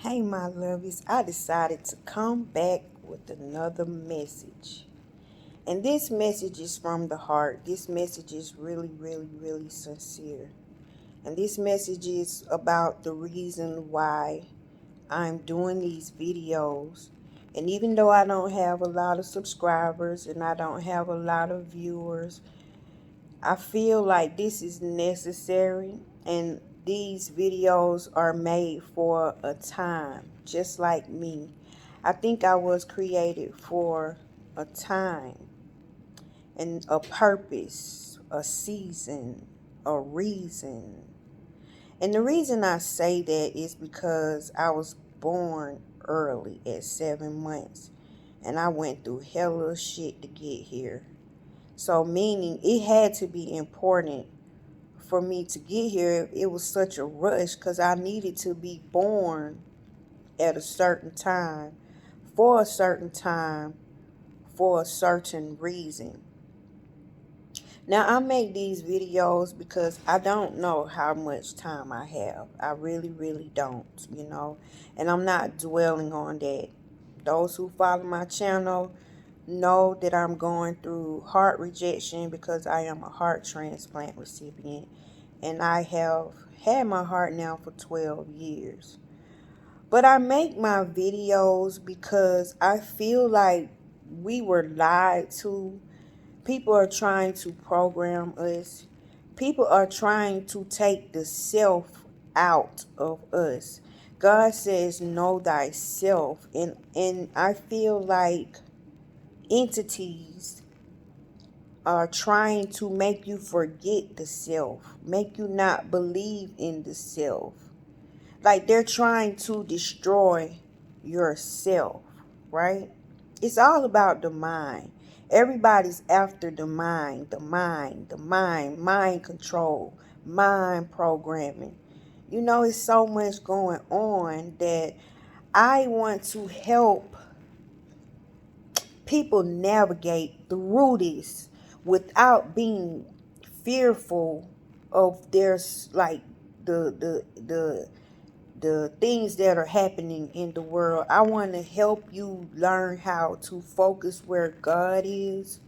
Hey, my lovies, I decided to come back with another message. And this message is from the heart. This message is really, really, really sincere. And this message is about the reason why I'm doing these videos. And even though I don't have a lot of subscribers and I don't have a lot of viewers, I feel like this is necessary, and these videos are made for a time, just like me. I think I was created for a time and a purpose, a season, a reason. And the reason I say that is because I was born early at 7 months, and I went through hella shit to get here. So meaning it had to be important for me to get here. It was such a rush because I needed to be born at a certain time, for a certain time, for a certain reason. Now, I make these videos because I don't know how much time I have. I really, really don't. And I'm not dwelling on that. Those who follow my channel know that I'm going through heart rejection because I am a heart transplant recipient. And I have had my heart now for 12 years. But I make my videos because I feel like we were lied to. People are trying to program us. People are trying to take the self out of us. God says, know thyself. And I feel like entities are trying to make you forget the self, make you not believe in the self. Like they're trying to destroy yourself, right? It's all about the mind. Everybody's after the mind, mind control, mind programming. It's so much going on that I want to help people navigate through this without being fearful of like the things that are happening in the world. I want to help you learn how to focus where God is,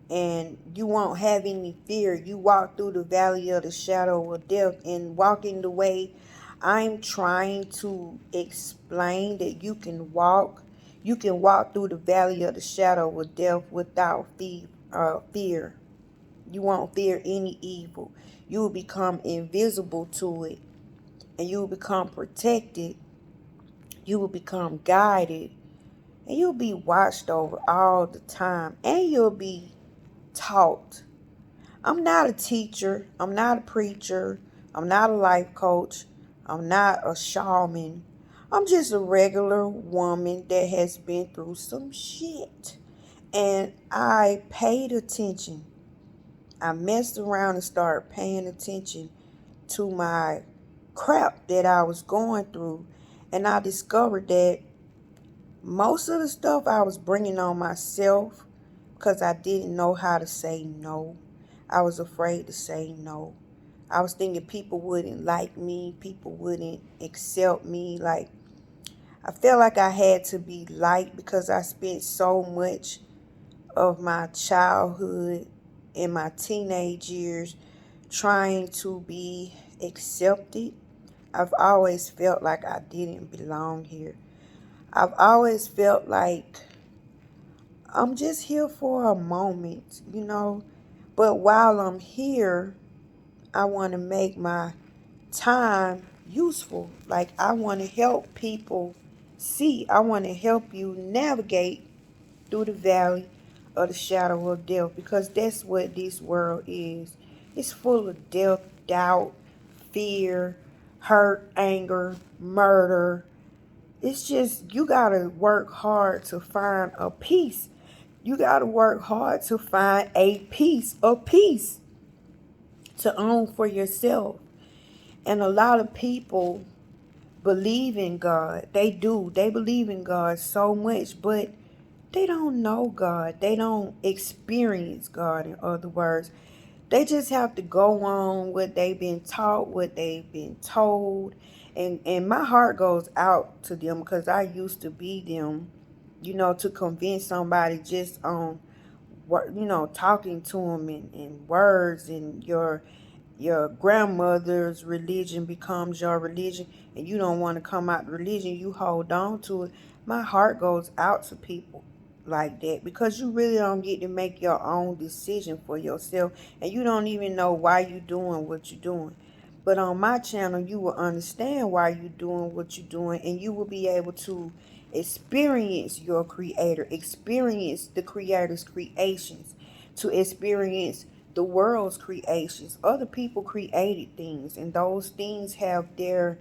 and you won't have any fear. You walk through the valley of the shadow of death, and walking the way I'm trying to explain that you can walk through the valley of the shadow of death without fear. You won't fear any evil. You will become invisible to it, and you will become protected. You will become guided, and you'll be watched over all the time, and you'll be taught. I'm not a teacher. I'm not a preacher. I'm not a life coach. I'm not a shaman. I'm just a regular woman that has been through some shit. And I paid attention. I messed around and started paying attention to my crap that I was going through. And I discovered that most of the stuff I was bringing on myself because I didn't know how to say no. I was afraid to say no. I was thinking people wouldn't like me, people wouldn't accept me. Like, I felt like I had to be liked because I spent so much of my childhood and my teenage years trying to be accepted. I've always felt like I didn't belong here. I've always felt like I'm just here for a moment. But while I'm here, I want to make my time useful. Like, I want to help people see. I want to help you navigate through the valley of the shadow of death, because that's what this world is. It's full of death, doubt, fear, hurt, anger, murder. It's just, you got to work hard to find a peace. You got to work hard to find a piece of peace to own for yourself. And a lot of people believe in God. They do. They believe in God so much, but they don't know God. They don't experience God, in other words. They just have to go on what they've been taught, what they've been told. And my heart goes out to them because I used to be them, to convince somebody just on what, talking to them in words, and your grandmother's religion becomes your religion, and you don't want to come out the religion, you hold on to it. My heart goes out to people like that, because you really don't get to make your own decision for yourself, and you don't even know why you're doing what you're doing. But on my channel, you will understand why you're doing what you're doing, and you will be able to experience your creator, experience the creator's creations, to experience the world's creations. Other people created things, and those things have their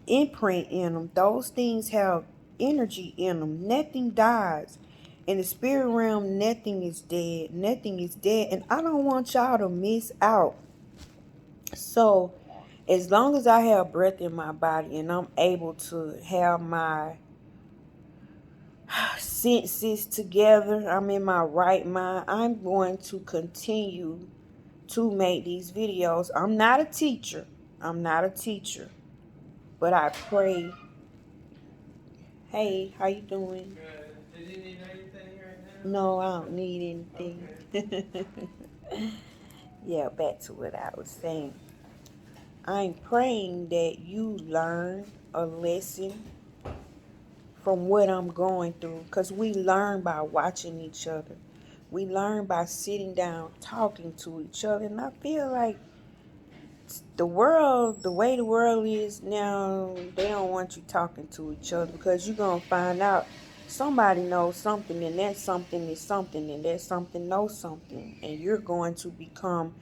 imprint in them. Those things have energy in them. Nothing dies. In the spirit realm, nothing is dead. Nothing is dead. And I don't want y'all to miss out. So, as long as I have breath in my body and I'm able to have my senses together, I'm in my right mind, I'm going to continue to make these videos. I'm not a teacher. I'm not a teacher. But I pray. Hey, how you doing? Good. Did you need anything right now? No, I don't need anything. Okay. Yeah, back to what I was saying. I'm praying that you learn a lesson from what I'm going through, because we learn by watching each other. We learn by sitting down talking to each other. And I feel like the way the world is now, they don't want you talking to each other, because you're going to find out somebody knows something, and that something is something, and that something knows something. And you're going to become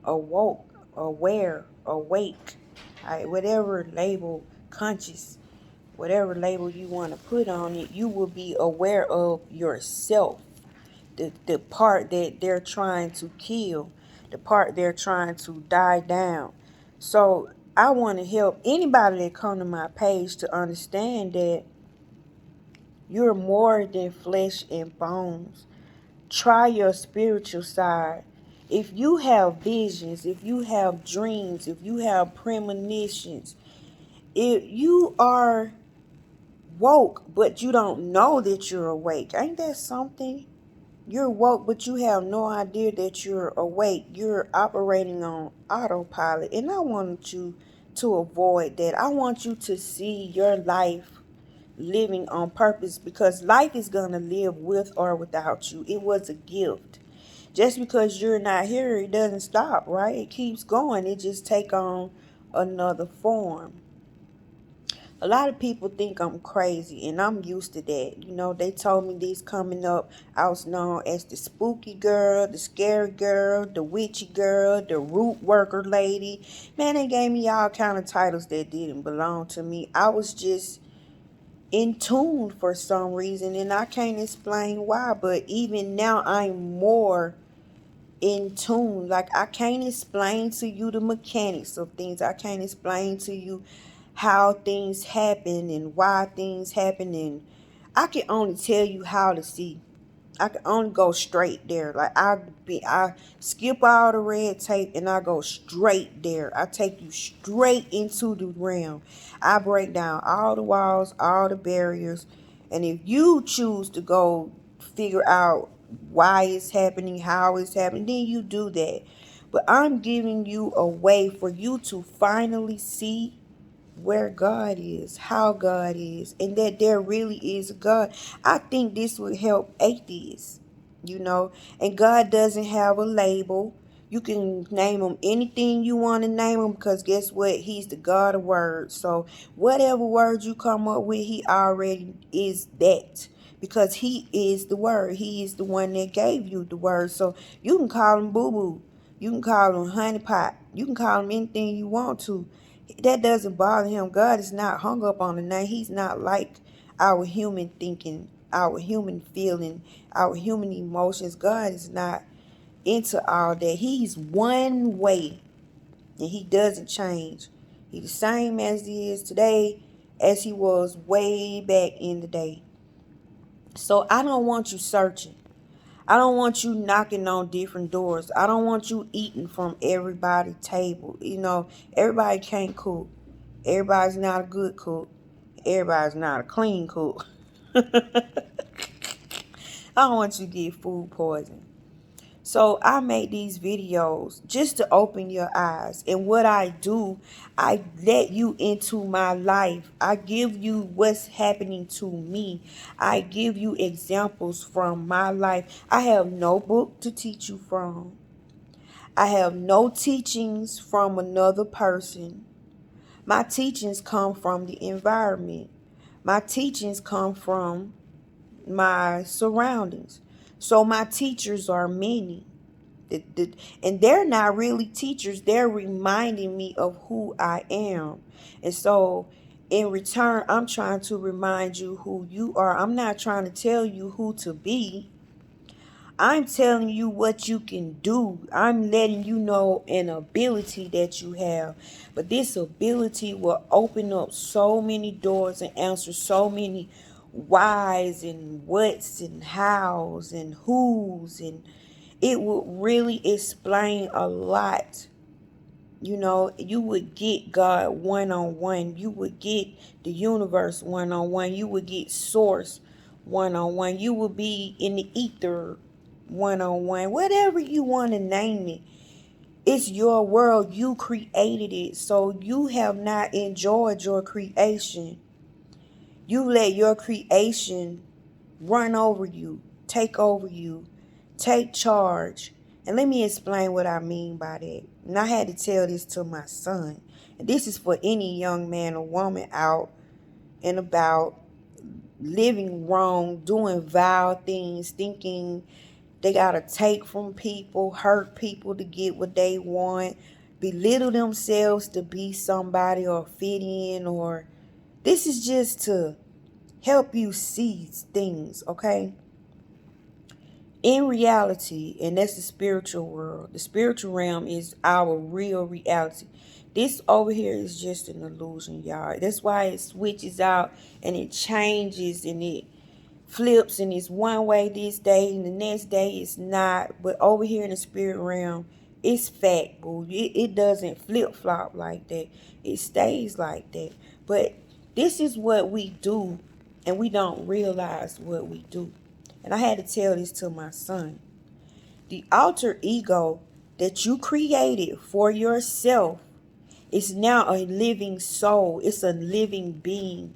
awoke, aware, awake, whatever label, conscious, whatever label you want to put on it, you will be aware of yourself. The part that they're trying to kill, the part they're trying to die down. So I want to help anybody that come to my page to understand that you're more than flesh and bones. Try your spiritual side. If you have visions, if you have dreams, if you have premonitions, if you are woke but you don't know that you're awake, ain't that something? You're woke, but you have no idea that you're awake. You're operating on autopilot. And I want you to avoid that. I want you to see your life living on purpose, because life is going to live with or without you. It was a gift. Just because you're not here, it doesn't stop, right? It keeps going. It just take on another form. A lot of people think I'm crazy, and I'm used to that. They told me this coming up. I was known as the spooky girl, the scary girl, the witchy girl, the root worker lady. Man, they gave me all kind of titles that didn't belong to me. I was just in tune for some reason, and I can't explain why. But even now, I'm more in tune. Like, I can't explain to you the mechanics of things. I can't explain to you how things happen and why things happen, and I can only tell you how to see. I can only go straight there. Like, I skip all the red tape and I go straight there. I take you straight into the realm. I break down all the walls, all the barriers, and if you choose to go figure out why it's happening, how it's happening, then you do that. But I'm giving you a way for you to finally see where God is, how God is, and that there really is a God. I think this would help atheists, and God doesn't have a label. You can name him anything you want to name him, because guess what? He's the God of words. So whatever word you come up with, he already is that, because he is the word. He is the one that gave you the word. So you can call him boo boo. You can call him honey pot. You can call him anything you want to. That doesn't bother him. God is not hung up on the name. He's not like our human thinking, our human feeling, our human emotions. God is not into all that. He's one way, and he doesn't change. He's the same as he is today as he was way back in the day. So I don't want you searching. I don't want you knocking on different doors. I don't want you eating from everybody's table. Everybody can't cook. Everybody's not a good cook. Everybody's not a clean cook. I don't want you to get food poisoning. So I make these videos just to open your eyes. And what I do, I let you into my life. I give you what's happening to me. I give you examples from my life. I have no book to teach you from. I have no teachings from another person. My teachings come from the environment. My teachings come from my surroundings. So my teachers are many. And they're not really teachers. They're reminding me of who I am. And so in return, I'm trying to remind you who you are. I'm not trying to tell you who to be. I'm telling you what you can do. I'm letting you know an ability that you have. But this ability will open up so many doors and answer so many whys and whats and hows and whos, and it would really explain a lot. You would get God one-on-one. You would get the universe one-on-one. You would get source one-on-one. You would be in the ether one-on-one. Whatever you want to name it. It's your world. You created it. So you have not enjoyed your creation. You let your creation run over you, take over you, take charge. And let me explain what I mean by that. And I had to tell this to my son. And this is for any young man or woman out and about, living wrong, doing vile things, thinking they got to take from people, hurt people to get what they want, belittle themselves to be somebody or fit in, or this is just to help you see things, okay? In reality, and that's the spiritual world. The spiritual realm is our real reality. This over here is just an illusion, y'all. That's why it switches out and it changes and it flips, and it's one way this day and the next day it's not. But over here in the spirit realm, it's fact, boo. It doesn't flip-flop like that. It stays like that. But this is what we do, and we don't realize what we do. And I had to tell this to my son. The alter ego that you created for yourself is now a living soul. It's a living being.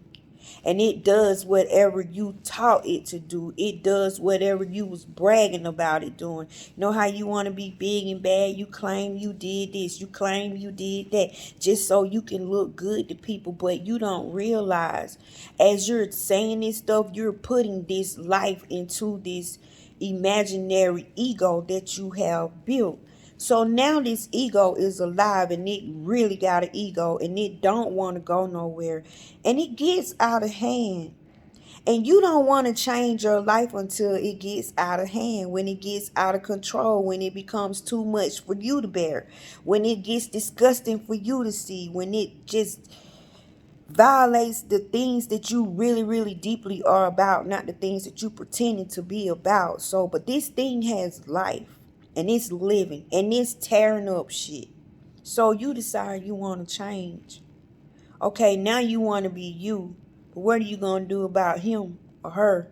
And it does whatever you taught it to do. It does whatever you was bragging about it doing. You know how you want to be big and bad? You claim you did this. You claim you did that. Just so you can look good to people. But you don't realize, as you're saying this stuff, you're putting this life into this imaginary ego that you have built. So now this ego is alive, and it really got an ego, and it don't want to go nowhere, and it gets out of hand. And you don't want to change your life until it gets out of hand, when it gets out of control, when it becomes too much for you to bear, when it gets disgusting for you to see, when it just violates the things that you really, really deeply are about, not the things that you pretending to be about. So, but this thing has life. And it's living. And it's tearing up shit. So you decide you want to change. Okay, now you want to be you. But what are you going to do about him or her?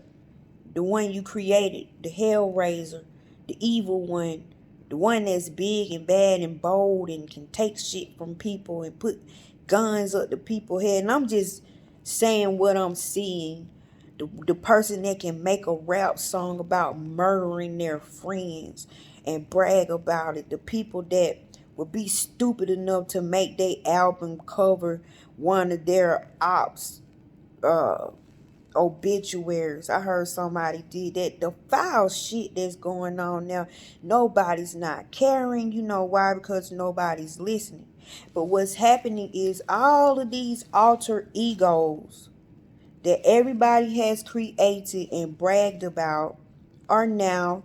The one you created. The Hellraiser. The evil one. The one that's big and bad and bold and can take shit from people and put guns up to people's head. And I'm just saying what I'm seeing. The person that can make a rap song about murdering their friends and brag about it. The people that would be stupid enough to make their album cover one of their ops obituaries. I heard somebody did that. The foul shit that's going on now, nobody's not caring. You know why? Because nobody's listening. But what's happening is all of these alter egos that everybody has created and bragged about are now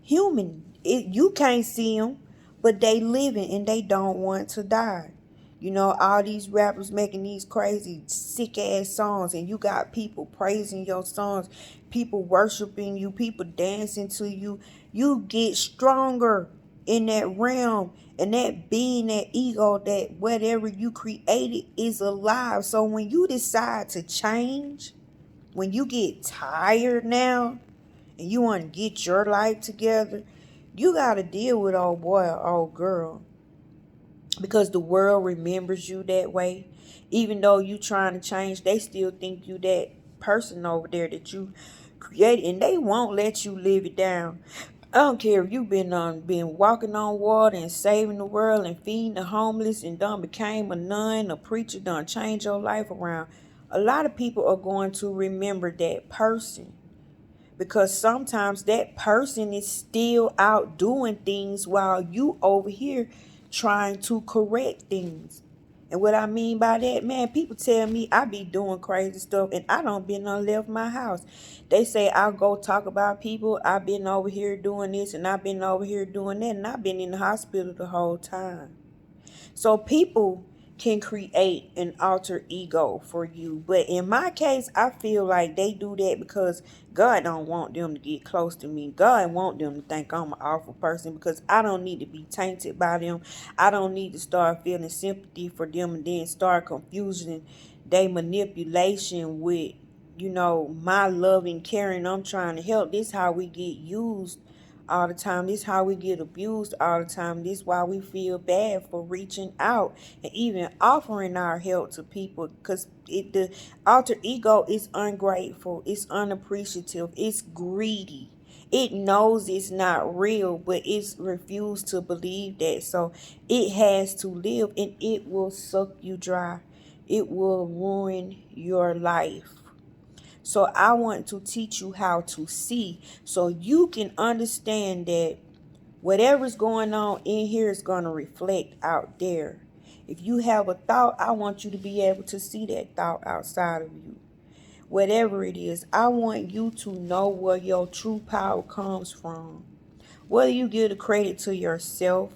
human. You can't see them, but they living and they don't want to die. You know, all these rappers making these crazy, sick ass songs, and you got people praising your songs, people worshiping you, people dancing to you. You get stronger in that realm, and that being, that ego, that whatever you created is alive. So when you decide to change, when you get tired now, and you want to get your life together, you got to deal with old boy or old girl, because the world remembers you that way. Even though you trying to change, they still think you that person over there that you created, and they won't let you live it down. I don't care if you been walking on water and saving the world and feeding the homeless and done became a nun, a preacher, done changed your life around. A lot of people are going to remember that person, because sometimes that person is still out doing things while you over here trying to correct things. And what I mean by that, man, people tell me I be doing crazy stuff and I don't been on left my house. They say I'll go talk about people. I've been over here doing this and I've been over here doing that, and I've been in the hospital the whole time. So people can create an alter ego for you. But in my case, I feel like they do that because God don't want them to get close to me. God want them to think I'm an awful person, because I don't need to be tainted by them. I don't need to start feeling sympathy for them and then start confusing their manipulation with, my loving, caring. I'm trying to help. This how we get used all the time. This how we get abused all the time. This why we feel bad for reaching out and even offering our help to people, because the alter ego is ungrateful, it's unappreciative, it's greedy. It knows it's not real, but it's refused to believe that. So it has to live, and it will suck you dry. It will ruin your life. So I want to teach you how to see, so you can understand that whatever's going on in here is going to reflect out there. If you have a thought, I want you to be able to see that thought outside of you. Whatever it is, I want you to know where your true power comes from. Whether you give the credit to yourself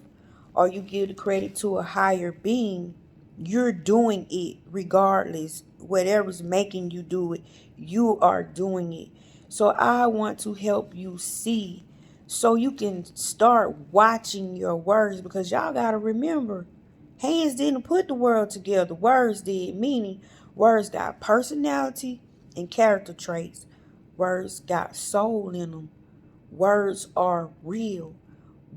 or you give the credit to a higher being, you're doing it regardless. Whatever's making you do it, you are doing it. So I want to help you see, so you can start watching your words, because y'all got to remember, hands didn't put the world together. Words did, meaning words got personality and character traits. Words got soul in them. Words are real.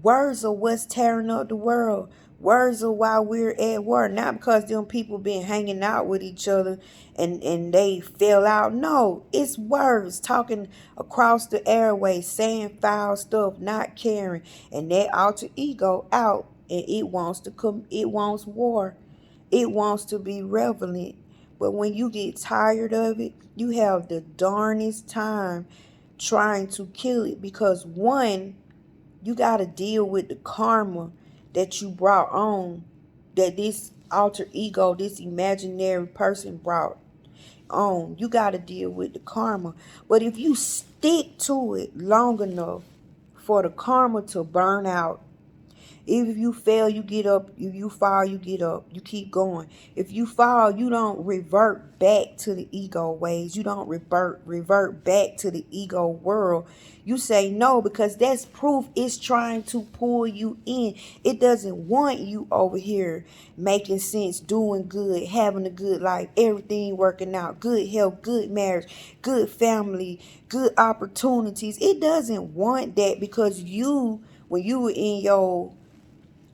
Words are what's tearing up the world. Words are why we're at war. Not because them people been hanging out with each other and they fell out. No, it's words talking across the airways, saying foul stuff, not caring. And that alter ego out, and it wants to come, it wants war. It wants to be relevant. But when you get tired of it, you have the darnest time trying to kill it, because one, you got to deal with the karma that you brought on, that this alter ego, this imaginary person brought on. You got to deal with the karma. But if you stick to it long enough for the karma to burn out, if you fail, you get up. If you fall, you get up. You keep going. If you fall, you don't revert back to the ego ways. You don't revert back to the ego world. You say no, because that's proof it's trying to pull you in. It doesn't want you over here making sense, doing good, having a good life, everything working out, good health, good marriage, good family, good opportunities. It doesn't want that, because you, when you were in your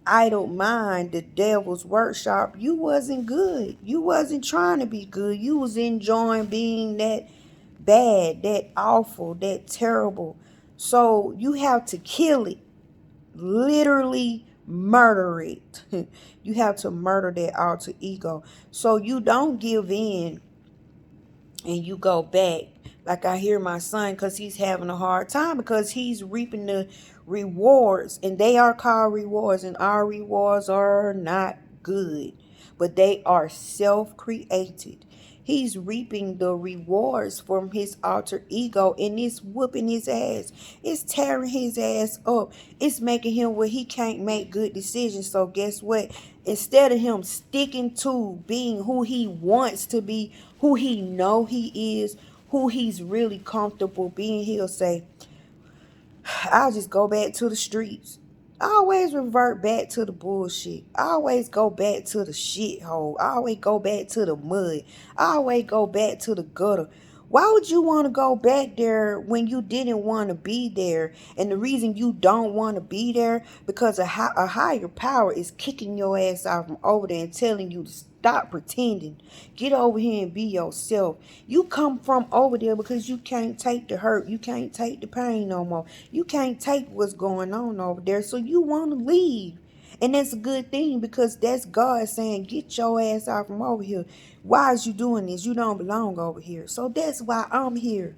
idle mind, the devil's workshop, you wasn't good. You wasn't trying to be good. You was enjoying being that bad, that awful, that terrible. So you have to kill it. Literally murder it. You have to murder that alter ego. So you don't give in and you go back. Like I hear my son, because he's having a hard time, because he's reaping the rewards, and they are called rewards, and our rewards are not good, but they are self-created. He's reaping the rewards from his alter ego, and it's whooping his ass. It's tearing his ass up. It's making him where he can't make good decisions. So guess what? Instead of him sticking to being who he wants to be, who he know he is, who he's really comfortable being, he'll say, I'll just go back to the streets. I always revert back to the bullshit. I always go back to the shithole. I always go back to the mud. I always go back to the gutter. Why would you want to go back there when you didn't want to be there? And the reason you don't want to be there, because a higher power is kicking your ass out from over there and telling you to stop pretending. Get over here and be yourself. You come from over there because you can't take the hurt. You can't take the pain no more. You can't take what's going on over there. So you want to leave. And that's a good thing, because that's God saying, get your ass out from over here. Why is you doing this? You don't belong over here. So that's why I'm here,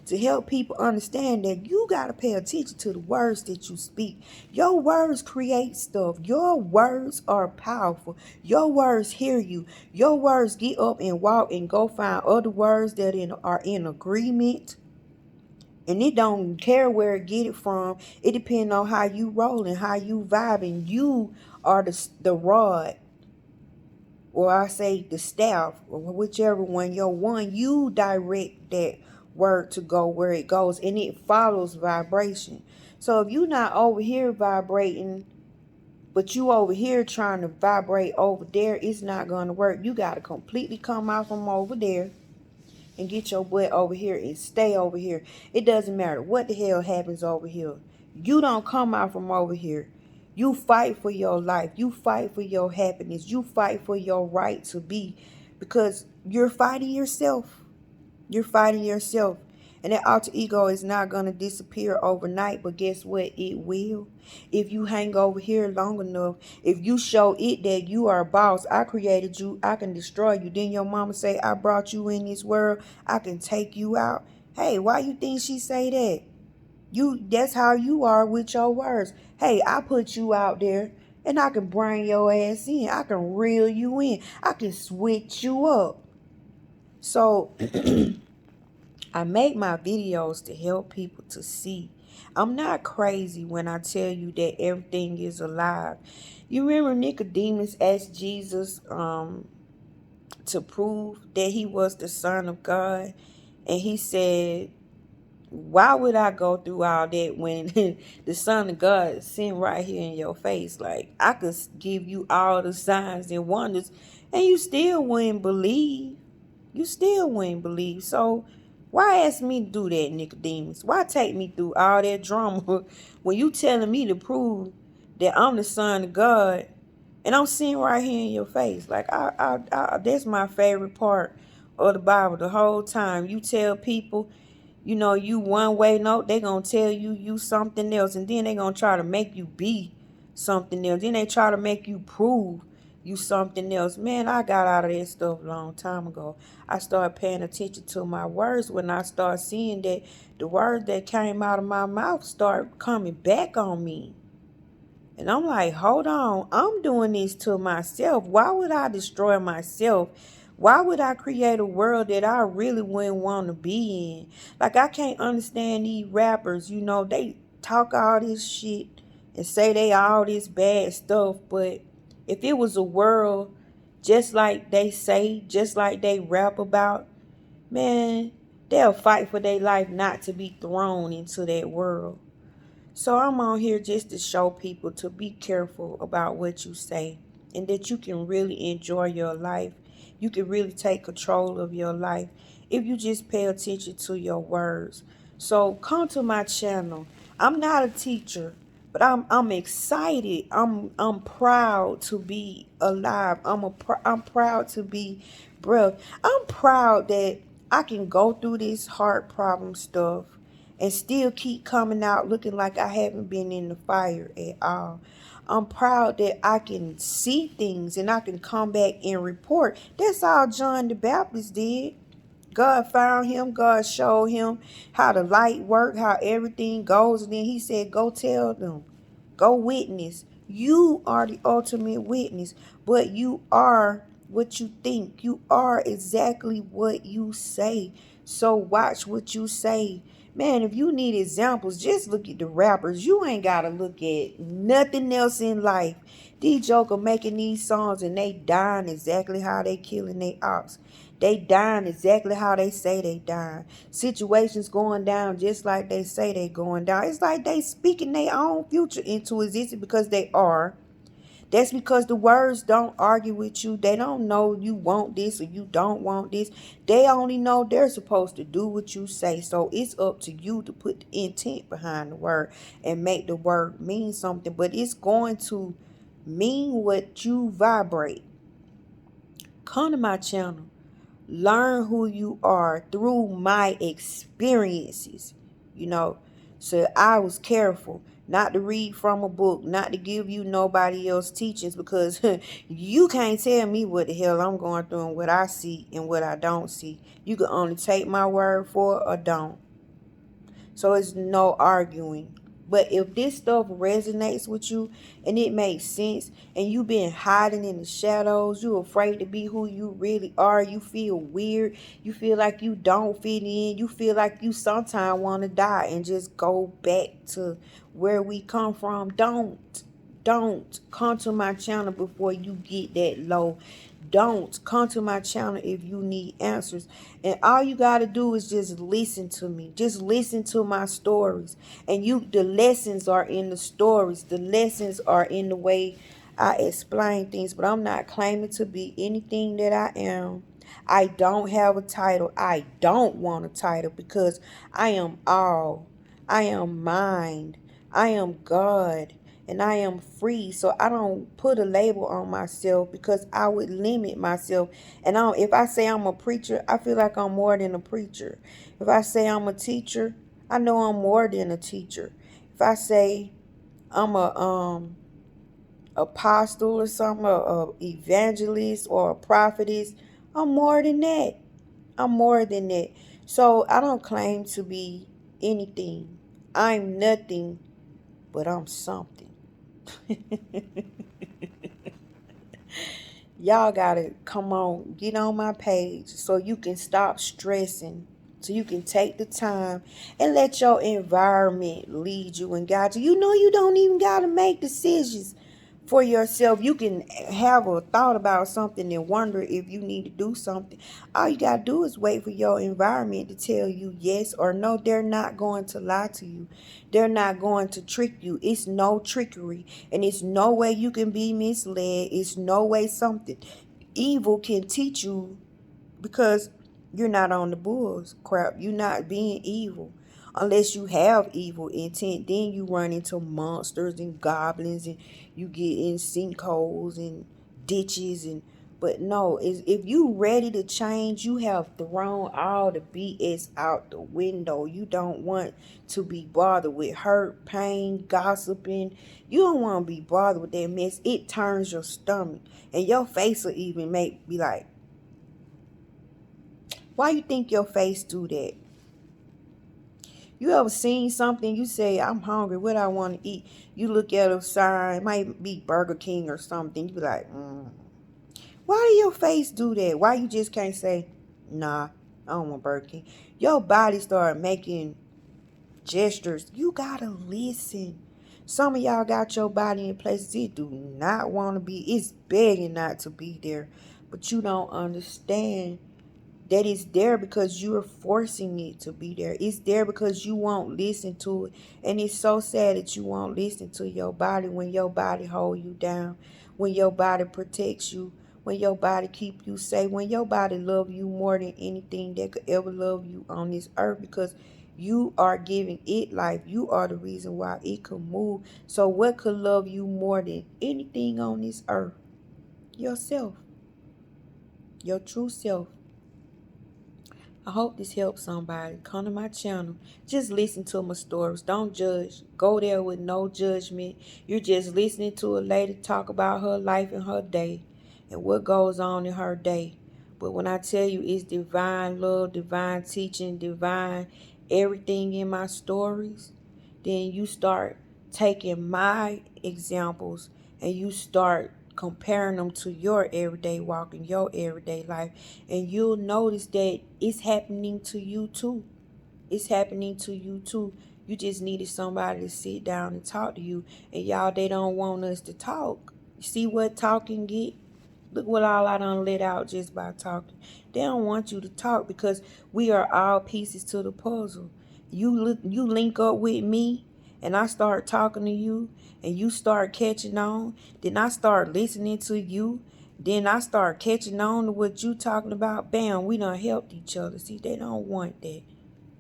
to help people understand that you got to pay attention to the words that you speak. Your words create stuff. Your words are powerful. Your words hear you. Your words get up and walk and go find other words that are in agreement. And it don't care where it get it from. It depends on how you roll and how you vibe. And you are the rod, or I say the staff, or whichever one you're one. You direct that word to go where it goes, and it follows vibration. So if you're not over here vibrating, but you over here trying to vibrate over there, it's not going to work. You got to completely come out from over there and get your butt over here and stay over here. It doesn't matter what the hell happens over here. You don't come out from over here. You fight for your life. You fight for your happiness. You fight for your right to be, because you're fighting yourself. You're fighting yourself. And that alter ego is not going to disappear overnight, but guess what? It will. If you hang over here long enough, if you show it that you are a boss, I created you, I can destroy you. Then your mama say, I brought you in this world, I can take you out. Hey, why you think she say that? That's how you are with your words. Hey, I put you out there, and I can bring your ass in. I can reel you in. I can switch you up. So I make my videos to help people to see. I'm not crazy when I tell you that everything is alive. You remember Nicodemus asked Jesus to prove that he was the Son of God? And he said, why would I go through all that when the Son of God is sitting right here in your face? Like, I could give you all the signs and wonders, and you still wouldn't believe. You still wouldn't believe. So why ask me to do that, Nicodemus? Why take me through all that drama when you telling me to prove that I'm the Son of God, and I'm sitting right here in your face? Like, that's my favorite part of the Bible. The whole time you tell people, you one way, no, they gonna tell you something else, and then they gonna try to make you be something else. Then they try to make you prove you something else. Man, I got out of that stuff a long time ago. I started paying attention to my words when I started seeing that the words that came out of my mouth start coming back on me. And I'm like, hold on, I'm doing this to myself. Why would I destroy myself? Why would I create a world that I really wouldn't want to be in? Like, I can't understand these rappers, they talk all this shit and say they all this bad stuff, but if it was a world just like they say, just like they rap about, man, they'll fight for their life not to be thrown into that world. So I'm on here just to show people to be careful about what you say, and that you can really enjoy your life. You can really take control of your life if you just pay attention to your words. So come to my channel. I'm not a teacher, but I'm excited. I'm proud to be alive. I'm proud to be breath. I'm proud that I can go through this heart problem stuff and still keep coming out looking like I haven't been in the fire at all. I'm proud that I can see things and I can come back and report. That's all John the Baptist did. God found him. God showed him how the light worked, how everything goes. And then he said, go tell them. Go witness. You are the ultimate witness. But you are what you think. You are exactly what you say. So watch what you say. Man, if you need examples, just look at the rappers. You ain't gotta look at nothing else in life. These joker making these songs and they dying exactly how they killing their ops. They dying exactly how they say they dying. Situations going down just like they say they going down. It's like they speaking their own future into existence because they are. That's because the words don't argue with you. They don't know you want this or you don't want this. They only know they're supposed to do what you say. So it's up to you to put the intent behind the word and make the word mean something. But it's going to mean what you vibrate. Come to my channel. Learn who you are through my experiences. You know, so I was careful not to read from a book, not to give you nobody else teachings, because you can't tell me what the hell I'm going through and what I see and what I don't see. You can only take my word for it or don't. So it's no arguing. But if this stuff resonates with you and it makes sense and you've been hiding in the shadows, you're afraid to be who you really are, you feel weird, you feel like you don't fit in, you feel like you sometimes want to die and just go back to where we come from, don't come to my channel before you get that low. Don't come to my channel if you need answers. And all you got to do is just listen to me. Just listen to my stories. And the lessons are in the stories. The lessons are in the way I explain things. But I'm not claiming to be anything that I am. I don't have a title. I don't want a title because I am all. I am mind. I am God. And I am free. So I don't put a label on myself because I would limit myself. And if I say I'm a preacher, I feel like I'm more than a preacher. If I say I'm a teacher, I know I'm more than a teacher. If I say I'm a apostle or something, a evangelist or a prophetess, I'm more than that. I'm more than that. So I don't claim to be anything. I'm nothing, but I'm something. Y'all gotta come on, get on my page so you can stop stressing, so you can take the time and let your environment lead you and guide you. You know, you don't even gotta make decisions for yourself. You can have a thought about something and wonder if you need to do something. All you gotta do is wait for your environment to tell you yes or no. They're not going to lie to you. They're not going to trick you. It's no trickery. And it's no way you can be misled. It's no way something evil can teach you because you're not on the bull's crap. You're not being evil. Unless you have evil intent, then you run into monsters and goblins and you get in sinkholes and ditches and but no, if you ready to change, you have thrown all the BS out the window. You don't want to be bothered with hurt, pain, gossiping. You don't want to be bothered with that mess. It turns your stomach. And your face will even be like, why you think your face do that? You ever seen something, you say, I'm hungry, what I want to eat? You look at a sign, it might be Burger King or something. You be like, why do your face do that? Why you just can't say, nah, I don't want Burger King? Your body start making gestures. You gotta listen. Some of y'all got your body in places it do not want to be. It's begging not to be there. But you don't understand that it's there because you're forcing it to be there. It's there because you won't listen to it. And it's so sad that you won't listen to your body when your body hold you down, when your body protects you, when your body keep you safe, when your body love you more than anything that could ever love you on this earth because you are giving it life. You are the reason why it could move. So what could love you more than anything on this earth? Yourself. Your true self. I hope this helps somebody. Come to my channel. Just listen to my stories. Don't judge. Go there with no judgment. You're just listening to a lady talk about her life and her day and what goes on in her day. But when I tell you it's divine love, divine teaching, divine everything in my stories, then you start taking my examples and you start comparing them to your everyday walk in your everyday life, and you'll notice that it's happening to you too. It's happening to you too. You just needed somebody to sit down and talk to you. And y'all, they don't want us to talk. You see what talking get? Look what all I done let out just by talking. They don't want you to talk because we are all pieces to the puzzle. You link up with me, and I start talking to you, and you start catching on. Then I start listening to you. Then I start catching on to what you talking about. Bam, we done helped each other. See, they don't want that.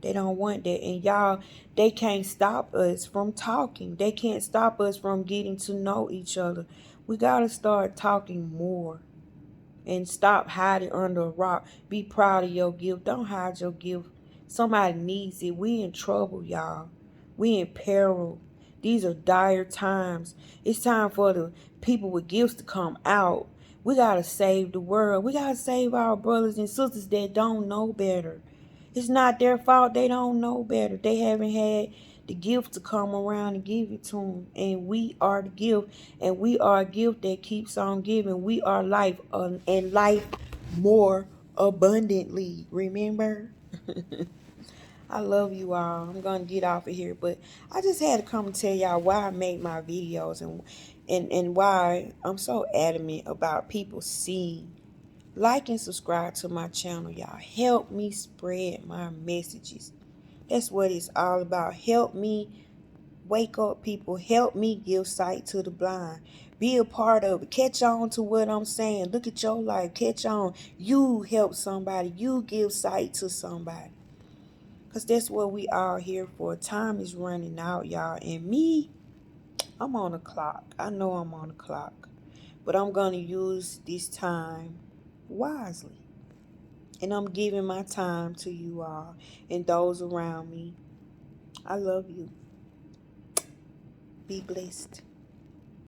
They don't want that. And y'all, they can't stop us from talking. They can't stop us from getting to know each other. We got to start talking more and stop hiding under a rock. Be proud of your gift. Don't hide your gift. Somebody needs it. We in trouble, y'all. We in peril. These are dire times. It's time for the people with gifts to come out. We got to save the world. We got to save our brothers and sisters that don't know better. It's not their fault. They don't know better. They haven't had the gift to come around and give it to them. And we are the gift. And we are a gift that keeps on giving. We are life, and life more abundantly. Remember? I love you all. I'm going to get off of here. But I just had to come and tell y'all why I make my videos, and why I'm so adamant about people seeing. Like and subscribe to my channel, y'all. Help me spread my messages. That's what it's all about. Help me wake up people. Help me give sight to the blind. Be a part of it. Catch on to what I'm saying. Look at your life. Catch on. You help somebody. You give sight to somebody. Because that's what we are here for. Time is running out, y'all. And me, I'm on the clock. I know I'm on the clock. But I'm going to use this time wisely. And I'm giving my time to you all and those around me. I love you. Be blessed.